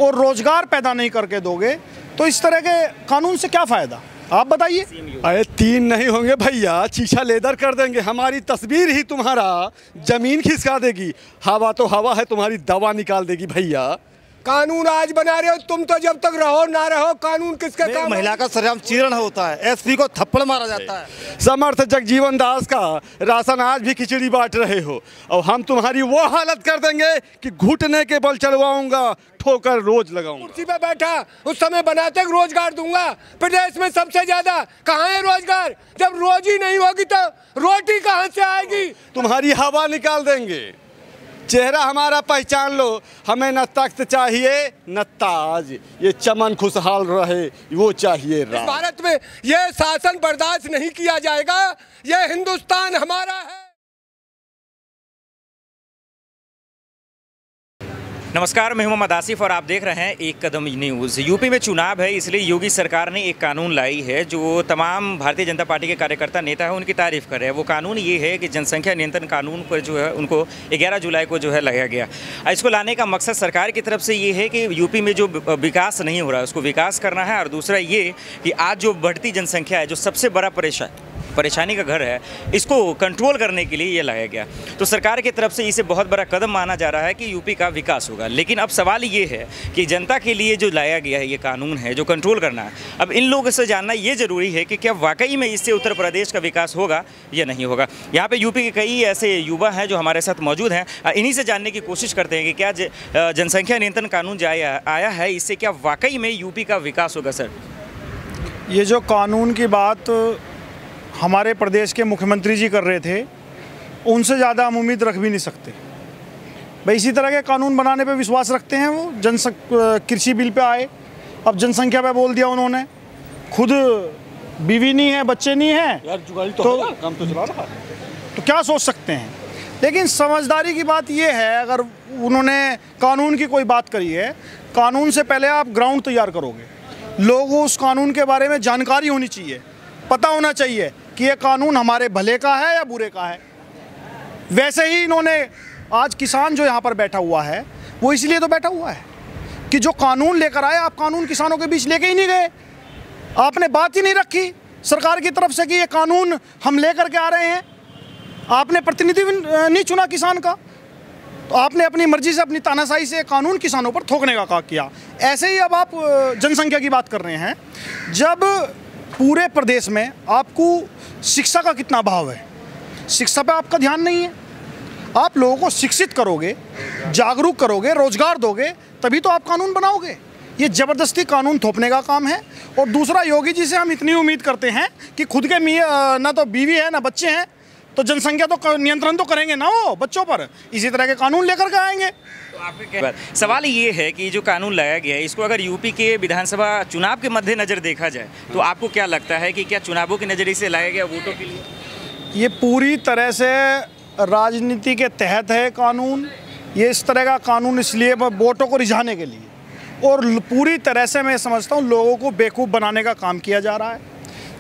और रोजगार पैदा नहीं करके दोगे तो इस तरह के कानून से क्या फ़ायदा, आप बताइए। अरे 3 नहीं होंगे भैया, चीछा लेदर कर देंगे। हमारी तस्वीर ही तुम्हारा जमीन खिसका देगी। हवा तो हवा है, तुम्हारी दवा निकाल देगी भैया। कानून आज बना रहे हो तुम, तो जब तक रहो ना रहो कानून किसके काम? महिला का सरेआम चीरण होता है, एसपी को थप्पड़ मारा जाता है। समर्थ जगजीवन दास का राशन आज भी खिचड़ी बांट रहे हो, और हम तुम्हारी वो हालत कर देंगे कि घुटने के बल चलवाऊंगा, ठोकर रोज लगाऊंगा। कुर्सी पे बैठा उस समय बनाते रोजगार दूंगा। प्रदेश में सबसे ज्यादा कहाँ है रोजगार? जब रोज ही नहीं होगी तो रोटी कहाँ से आएगी? तुम्हारी हवा निकाल देंगे। चेहरा हमारा पहचान लो, हमें न तख्त चाहिए न ताज, ये चमन खुशहाल रहे वो चाहिए राज। भारत में ये शासन बर्दाश्त नहीं किया जाएगा, ये हिंदुस्तान हमारा है। नमस्कार, मैं मोहम्मद आसिफ और आप देख रहे हैं एक कदम न्यूज़। यूपी में चुनाव है, इसलिए योगी सरकार ने एक कानून लाई है जो तमाम भारतीय जनता पार्टी के कार्यकर्ता नेता हैं उनकी तारीफ कर रहे हैं। वो कानून ये है कि जनसंख्या नियंत्रण कानून पर जो है उनको 11 जुलाई को जो है लाया गया। इसको लाने का मकसद सरकार की तरफ से ये है कि यूपी में जो विकास नहीं हो रहा है उसको विकास करना है, और दूसरा ये कि आज जो बढ़ती जनसंख्या है, जो सबसे बड़ा परेशानी का घर है, इसको कंट्रोल करने के लिए ये लाया गया। तो सरकार की तरफ से इसे बहुत बड़ा कदम माना जा रहा है कि यूपी का विकास होगा। लेकिन अब सवाल ये है कि जनता के लिए जो लाया गया है ये कानून है जो कंट्रोल करना है, अब इन लोगों से जानना ये ज़रूरी है कि क्या वाकई में इससे उत्तर प्रदेश का विकास होगा या नहीं होगा। यहाँ पे यूपी के कई ऐसे युवा हैं जो हमारे साथ मौजूद हैं, इन्हीं से जानने की कोशिश करते हैं कि क्या जनसंख्या नियंत्रण कानून जो आया है इससे क्या वाकई में यूपी का विकास होगा। सर, ये जो कानून की बात हमारे प्रदेश के मुख्यमंत्री जी कर रहे थे, उनसे ज़्यादा हम उम्मीद रख भी नहीं सकते। भाई इसी तरह के कानून बनाने पे विश्वास रखते हैं वो। कृषि बिल पे आए, अब जनसंख्या पे बोल दिया उन्होंने। खुद बीवी नहीं है, बच्चे नहीं हैं, तो क्या सोच सकते हैं। लेकिन समझदारी की बात ये है, अगर उन्होंने कानून की कोई बात करी है, कानून से पहले आप ग्राउंड तैयार करोगे। लोगों को उस कानून के बारे में जानकारी होनी चाहिए, पता होना चाहिए कि ये कानून हमारे भले का है या बुरे का है। वैसे ही इन्होंने आज किसान जो यहाँ पर बैठा हुआ है वो इसलिए तो बैठा हुआ है कि जो कानून लेकर आए, आप कानून किसानों के बीच लेके ही नहीं गए। आपने बात ही नहीं रखी सरकार की तरफ से कि ये कानून हम लेकर के आ रहे हैं। आपने प्रतिनिधि नहीं चुना किसान का, तो आपने अपनी मर्जी से, अपनी तानाशाही से कानून किसानों पर थोपने का काम किया। ऐसे ही अब आप जनसंख्या की बात कर रहे हैं। जब पूरे प्रदेश में आपको शिक्षा का कितना अभाव है, शिक्षा पे आपका ध्यान नहीं है। आप लोगों को शिक्षित करोगे, जागरूक करोगे, रोजगार दोगे, तभी तो आप कानून बनाओगे। ये ज़बरदस्ती कानून थोपने का काम है। और दूसरा, योगी जी से हम इतनी उम्मीद करते हैं कि खुद के ना तो बीवी है ना बच्चे हैं, तो जनसंख्या तो नियंत्रण तो करेंगे ना वो बच्चों पर, इसी तरह के कानून लेकर के आएंगे। तो आपके सवाल ये है कि जो कानून लाया गया है इसको अगर यूपी के विधानसभा चुनाव के मद्देनजर देखा जाए तो आपको क्या लगता है कि क्या चुनावों के नज़रिए से लाया गया वोटों के लिए? ये पूरी तरह से राजनीति के तहत है कानून। ये इस तरह का कानून इसलिए वोटों को रिझाने के लिए, और पूरी तरह से मैं समझता हूँ लोगों को बेवकूफ़ बनाने का काम किया जा रहा है।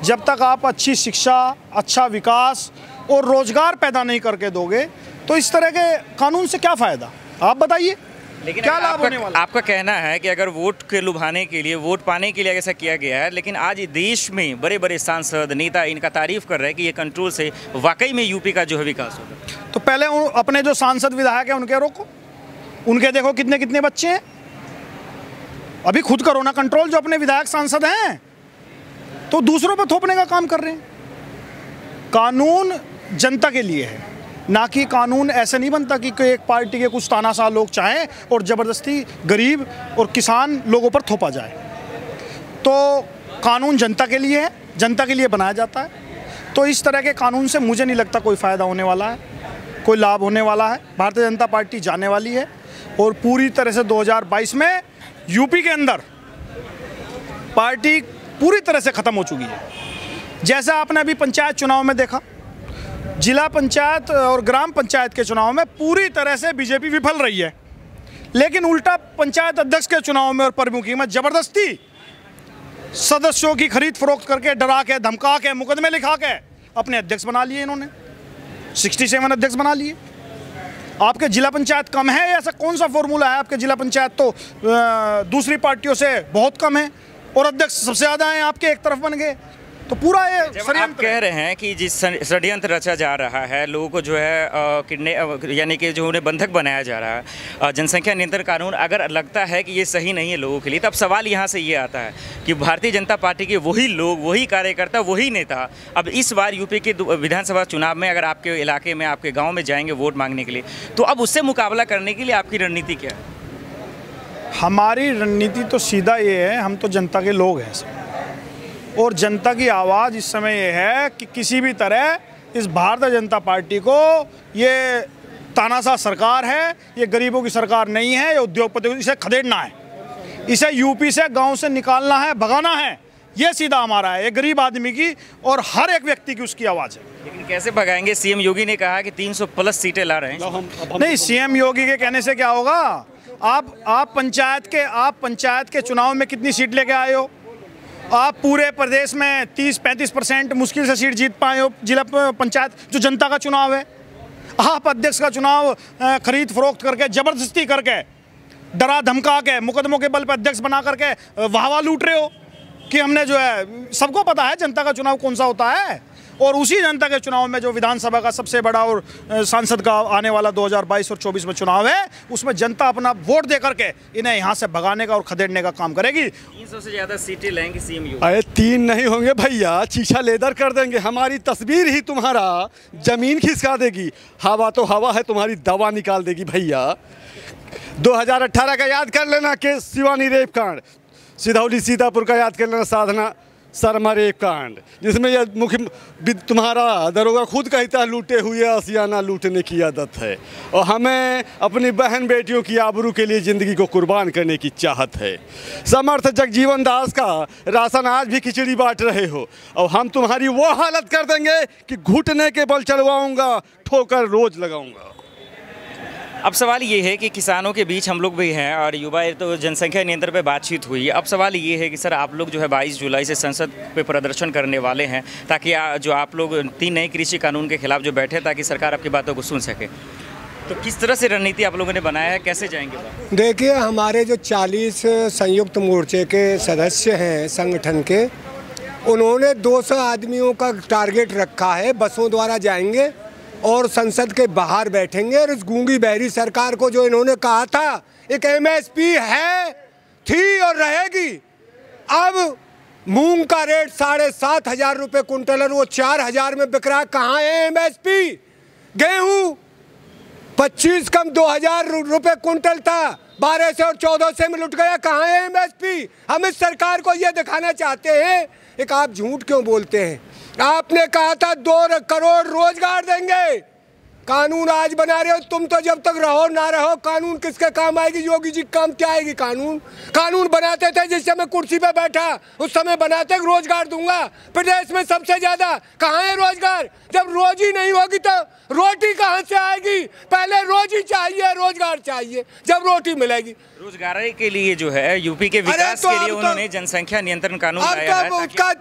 जब तक आप अच्छी शिक्षा, अच्छा विकास और रोजगार पैदा नहीं करके दोगे तो इस तरह के कानून से क्या फ़ायदा, आप बताइए। लेकिन क्या लाभ होने वाला? आपका कहना है कि अगर वोट के लुभाने के लिए, वोट पाने के लिए ऐसा किया गया है, लेकिन आज देश में बड़े बड़े सांसद नेता इनका तारीफ कर रहे हैं कि ये कंट्रोल से वाकई में यूपी का जो है विकास होगा। तो पहले अपने जो सांसद विधायक हैं उनके रोको, उनके देखो कितने कितने बच्चे हैं। अभी खुद करो ना कंट्रोल, जो अपने विधायक सांसद हैं, तो दूसरों पर थोपने का काम कर रहे हैं। कानून जनता के लिए है, ना कि कानून ऐसे नहीं बनता कि एक पार्टी के कुछ तानाशाह लोग चाहें और ज़बरदस्ती गरीब और किसान लोगों पर थोपा जाए। तो कानून जनता के लिए है, जनता के लिए बनाया जाता है। तो इस तरह के कानून से मुझे नहीं लगता कोई फ़ायदा होने वाला है, कोई लाभ होने वाला है। भारतीय जनता पार्टी जाने वाली है और पूरी तरह से 2022 में यूपी के अंदर पार्टी पूरी तरह से ख़त्म हो चुकी है। जैसा आपने अभी पंचायत चुनाव में देखा, जिला पंचायत और ग्राम पंचायत के चुनाव में पूरी तरह से बीजेपी विफल रही है, लेकिन उल्टा पंचायत अध्यक्ष के चुनाव में और प्रमुखी में ज़बरदस्ती सदस्यों की खरीद फरोख्त करके, डरा के, धमका के, मुकदमे लिखा के अपने अध्यक्ष बना लिए। इन्होंने 67 अध्यक्ष बना लिए। आपके जिला पंचायत कम है, ऐसा कौन सा फॉर्मूला है? आपके जिला पंचायत तो दूसरी पार्टियों से बहुत कम है और अध्यक्ष सबसे ज़्यादा हैं, आपके एक तरफ बन गए। तो पूरा ये आप कह रहे हैं कि जिस षड्यंत्र रचा जा रहा है, लोगों को जो है यानी कि जो उन्हें बंधक बनाया जा रहा है, जनसंख्या नियंत्रण कानून अगर लगता है कि ये सही नहीं है लोगों के लिए, तब सवाल यहाँ से ये आता है कि भारतीय जनता पार्टी के वही लोग, वही कार्यकर्ता, वही नेता अब इस बार यूपी के विधानसभा चुनाव में अगर आपके इलाके में, आपके गाँव में जाएंगे वोट मांगने के लिए, तो अब उससे मुकाबला करने के लिए आपकी रणनीति क्या है? हमारी रणनीति तो सीधा ये है, हम तो जनता के लोग हैं सब, और जनता की आवाज़ इस समय ये है कि किसी भी तरह इस भारतीय जनता पार्टी को, ये तानाशाह सरकार है, ये गरीबों की सरकार नहीं है, ये उद्योगपतियों, इसे खदेड़ना है, इसे यूपी से, गांव से निकालना है, भगाना है। ये सीधा हमारा है, ये गरीब आदमी की और हर एक व्यक्ति की उसकी आवाज़ है। लेकिन कैसे भगाएंगे? सीएम योगी ने कहा कि 300+ सीटें ला रहे हैं। नहीं, सीएम योगी के कहने से क्या होगा? आप पंचायत के चुनाव में कितनी सीट लेके आए हो? आप पूरे प्रदेश में 30-35% मुश्किल से सीट जीत पाए हो जिला पंचायत, जो जनता का चुनाव है। आप अध्यक्ष का चुनाव खरीद फरोख्त करके, ज़बरदस्ती करके, डरा धमका के, मुकदमों के बल पर अध्यक्ष बना करके वाहवा लूट रहे हो कि हमने जो है, सबको पता है जनता का चुनाव कौन सा होता है। और उसी जनता के चुनाव में जो विधानसभा का सबसे बड़ा और सांसद का आने वाला 2022 और 24 में चुनाव है, उसमें जनता अपना वोट दे करके इन्हें यहाँ से भगाने का और खदेड़ने का काम करेगी। 300 से ज़्यादा सीटें लेंगे सीएम योगी। अरे 3 नहीं होंगे भैया, चीछा लेदर कर देंगे। हमारी तस्वीर ही तुम्हारा जमीन खिसका देगी। हवा तो हवा है, तुम्हारी दवा निकाल देगी भैया। 2018 का याद कर लेना केस शिवानी रेप कांड, सिधौली सीतापुर का याद कर लेना साधना शर्मा रेप कांड, जिसमें यह तुम्हारा दरोगा खुद कहता है लूटे हुए आसियाना लूटने की आदत है, और हमें अपनी बहन बेटियों की आबरू के लिए ज़िंदगी को कुर्बान करने की चाहत है। समर्थ जगजीवन दास का राशन आज भी खिचड़ी बांट रहे हो, और हम तुम्हारी वो हालत कर देंगे कि घुटने के बल चढ़वाऊँगा, ठोकर रोज लगाऊँगा। अब सवाल ये है कि किसानों के बीच हम लोग भी हैं और युवा, तो जनसंख्या नियंत्रण पे बातचीत हुई। अब सवाल ये है कि सर, आप लोग जो है 22 जुलाई से संसद पे प्रदर्शन करने वाले हैं, ताकि जो आप लोग 3 नए कृषि कानून के खिलाफ जो बैठे, ताकि सरकार आपकी बातों को सुन सके। तो किस तरह से रणनीति आप लोगों ने बनाया है, कैसे जाएंगे? देखिए, हमारे जो 40 संयुक्त मोर्चे के सदस्य हैं संगठन के, उन्होंने 200 आदमियों का टारगेट रखा है। बसों द्वारा जाएंगे और संसद के बाहर बैठेंगे और इस गूंगी बहरी सरकार को जो इन्होंने कहा था एक MSP है, थी और रहेगी। अब मूंग का रेट 7,500 रुपये कुंटल और वो 4,000 में बिक रहा है। कहाँ है MSP? गेहूँ 25 कम 2,000 रुपये कुंटल था, 1200 और 1400 में लुट गया। कहाँ है MSP? हम इस सरकार को ये दिखाना चाहते हैं। एक आप झूठ क्यों बोलते हैं? आपने कहा था 2 करोड़ रोजगार देंगे, कानून आज बना रहे हो तुम। तो जब तक रहो ना रहो, कानून किसके काम आएगी? योगी जी काम क्या आएगी? कानून बनाते थे जिस समय कुर्सी पे बैठा, उस समय बनाते रोजगार दूंगा प्रदेश में सबसे ज्यादा। कहाँ है रोजगार? जब रोजी नहीं होगी तो रोटी कहाँ से आएगी? पहले रोजी चाहिए, रोजगार चाहिए, जब रोटी मिलेगी। रोजगार के लिए जो है यूपी के विकास के लिए उन्होंने जनसंख्या नियंत्रण कानून लाया है, उसका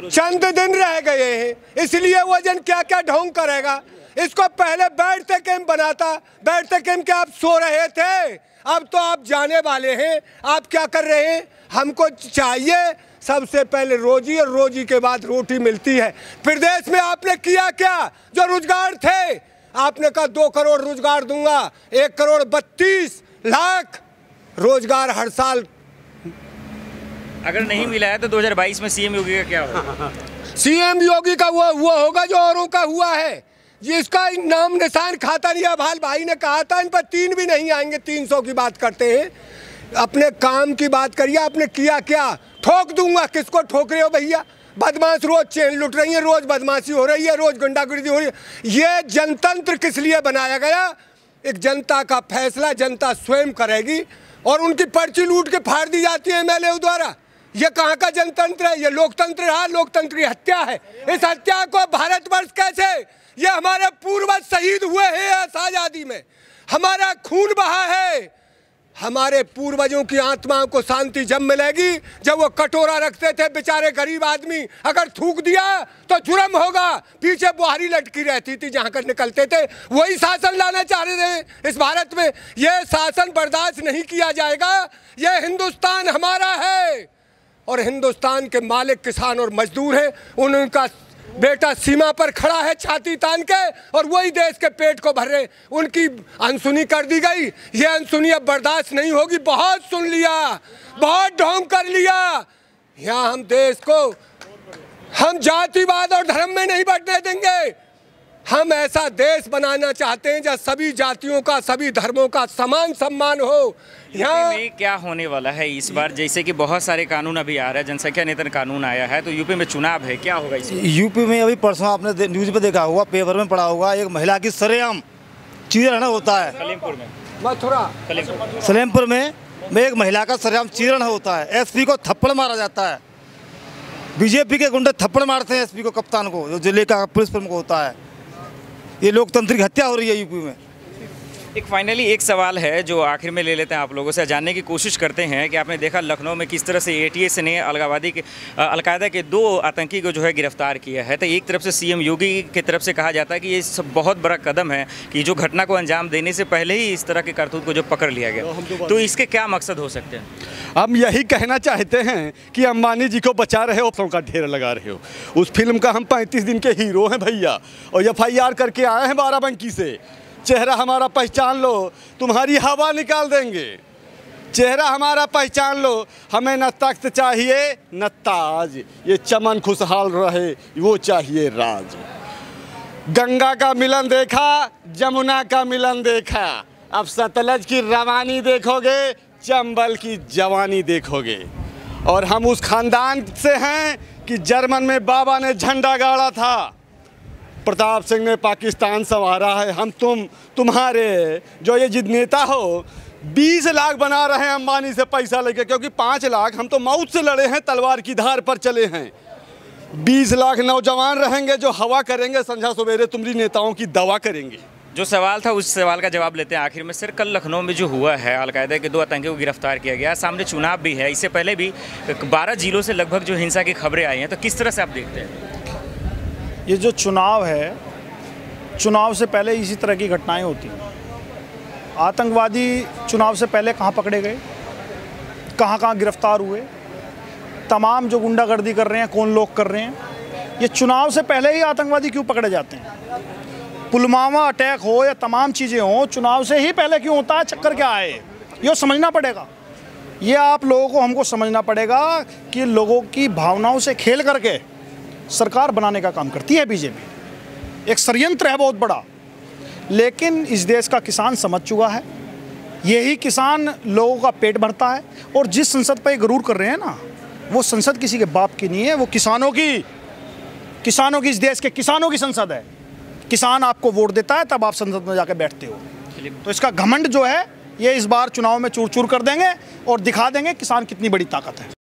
चंद दिन रह गए हैं, इसलिए वो जन क्या क्या ढोंग करेगा। इसको पहले बैठते कैंप बनाता, बैठते कैंप के आप सो रहे थे, अब तो आप जाने वाले हैं। आप क्या कर रहे हैं? हमको चाहिए सबसे पहले रोजी, और रोजी के बाद रोटी मिलती है। प्रदेश में आपने किया क्या? जो रोजगार थे, आपने कहा 2 करोड़ रोजगार दूंगा, 1,32,00,000 रोजगार हर साल। अगर नहीं मिला है तो 2022 में सीएम योगी का क्या होगा? सीएम योगी का वो होगा जो औरों का हुआ है, जिसका नाम निशान खाता नहीं। अभाल भाई ने कहा था इन पर 3 भी नहीं आएंगे। 300 की बात करते हैं, अपने काम की बात करिए। आपने किया क्या? ठोक दूंगा। किसको ठोक रहे हो भैया? बदमाश रोज चेन लुट रही है, रोज बदमाशी हो रही है, रोज गुंडागर्दी हो रही है। ये जनतंत्र किस लिए बनाया गया? एक जनता का फैसला जनता स्वयं करेगी, और उनकी पर्ची लूट के फाड़ दी जाती है MLA द्वारा। ये कहाँ का जनतंत्र है? ये लोकतंत्र रहा, लोकतंत्र की हत्या है। इस हत्या को भारतवर्ष कैसे? ये हमारे पूर्वज शहीद हुए हैं इस आज़ादी में, हमारा खून बहा है, हमारे पूर्वजों की आत्माओं को शांति जब मिलेगी जब वो कटोरा रखते थे बेचारे गरीब आदमी, अगर थूक दिया तो जुर्म होगा, पीछे बुहारी लटकी रहती थी जहां कर निकलते थे। वही शासन लाना चाह रहे थे इस भारत में। यह शासन बर्दाश्त नहीं किया जाएगा। यह हिंदुस्तान हमारा है और हिंदुस्तान के मालिक किसान और मजदूर हैं। उनका बेटा सीमा पर खड़ा है छाती तान के और वही देश के पेट को भर रहे। उनकी अनसुनी कर दी गई। ये अनसुनी अब बर्दाश्त नहीं होगी। बहुत सुन लिया, बहुत ढोंग कर लिया। यहाँ हम देश को हम जातिवाद और धर्म में नहीं बंटने देंगे। हम ऐसा देश बनाना चाहते हैं जहाँ सभी जातियों का, सभी धर्मों का समान सम्मान हो। यहाँ में क्या होने वाला है इस बार? जैसे कि बहुत सारे कानून अभी आ रहा है, जनसंख्या नियंत्रण कानून आया है, तो यूपी में चुनाव है, क्या होगा इसमें? यूपी में अभी परसों आपने न्यूज़ पे देखा होगा, पेपर में पढ़ा होगा, एक महिला की सरेआम चीरण होता है। सलेमपुर में, मथुरा सलेमपुर में एक महिला का सरेआम चीरण होता है। एसपी को थप्पड़ मारा जाता है। बीजेपी के गुंडे थप्पड़ मारते हैं एसपी को, कप्तान को, जो जिले का पुलिस प्रमुख होता है। ये लोकतंत्र की हत्या हो रही है यूपी में। एक फाइनली एक सवाल है जो आखिर में ले लेते हैं आप लोगों से, जानने की कोशिश करते हैं कि आपने देखा लखनऊ में किस तरह से एटीएस ने अलकायदा के 2 आतंकी को जो है गिरफ्तार किया है। तो एक तरफ से सीएम योगी की तरफ से कहा जाता है कि ये सब बहुत बड़ा कदम है कि जो घटना को अंजाम देने से पहले ही इस तरह के करतूत को जो पकड़ लिया गया, तो इसके क्या मकसद हो सकते हैं? हम यही कहना चाहते हैं कि अंबानी जी को बचा रहे हो, ऑप्शनों का ढेर लगा रहे हो। उस फिल्म का हम 35 दिन के हीरो हैं भैया, और FIR करके आए हैं बाराबंकी से। चेहरा हमारा पहचान लो, तुम्हारी हवा निकाल देंगे। चेहरा हमारा पहचान लो, हमें न तख्त चाहिए न ताज, ये चमन खुशहाल रहे वो चाहिए राज। गंगा का मिलन देखा, जमुना का मिलन देखा, अब सतलज की रवानी देखोगे, चंबल की जवानी देखोगे। और हम उस खानदान से हैं कि जर्मन में बाबा ने झंडा गाड़ा था, प्रताप सिंह ने पाकिस्तान संवारा है। हम तुम्हारे जो ये जिद नेता हो 20 लाख बना रहे हैं अंबानी से पैसा लेके, क्योंकि 5 लाख हम तो मौत से लड़े हैं, तलवार की धार पर चले हैं। 20 लाख नौजवान रहेंगे जो हवा करेंगे, संझा सवेरे तुम्हारी नेताओं की दवा करेंगे। जो सवाल था उस सवाल का जवाब लेते हैं आखिर में। सर, कल लखनऊ में जो हुआ है, अलकायदा के 2 आतंकियों को गिरफ्तार किया गया, सामने चुनाव भी है, इससे पहले भी 12 जिलों से लगभग जो हिंसा की खबरें आई हैं, तो किस तरह से आप देखते हैं? ये जो चुनाव है, चुनाव से पहले इसी तरह की घटनाएं होती हैं। आतंकवादी चुनाव से पहले कहाँ पकड़े गए, कहाँ गिरफ्तार हुए, तमाम जो गुंडागर्दी कर रहे हैं कौन लोग कर रहे हैं, ये चुनाव से पहले ही आतंकवादी क्यों पकड़े जाते हैं? पुलवामा अटैक हो या तमाम चीज़ें हो, चुनाव से ही पहले क्यों होता है? चक्कर क्या है? ये समझना पड़ेगा। ये आप लोगों को, हमको समझना पड़ेगा कि लोगों की भावनाओं से खेल करके सरकार बनाने का काम करती है बीजेपी। एक षड्यंत्र है बहुत बड़ा, लेकिन इस देश का किसान समझ चुका है। यही किसान लोगों का पेट भरता है। और जिस संसद पर गरूर कर रहे हैं ना, वो संसद किसी के बाप की नहीं है, वो किसानों की, इस देश के किसानों की संसद है। किसान आपको वोट देता है, तब आप संसद में जाकर बैठते हो। तो इसका घमंड जो है, ये इस बार चुनाव में चूर चूर कर देंगे और दिखा देंगे किसान कितनी बड़ी ताकत है।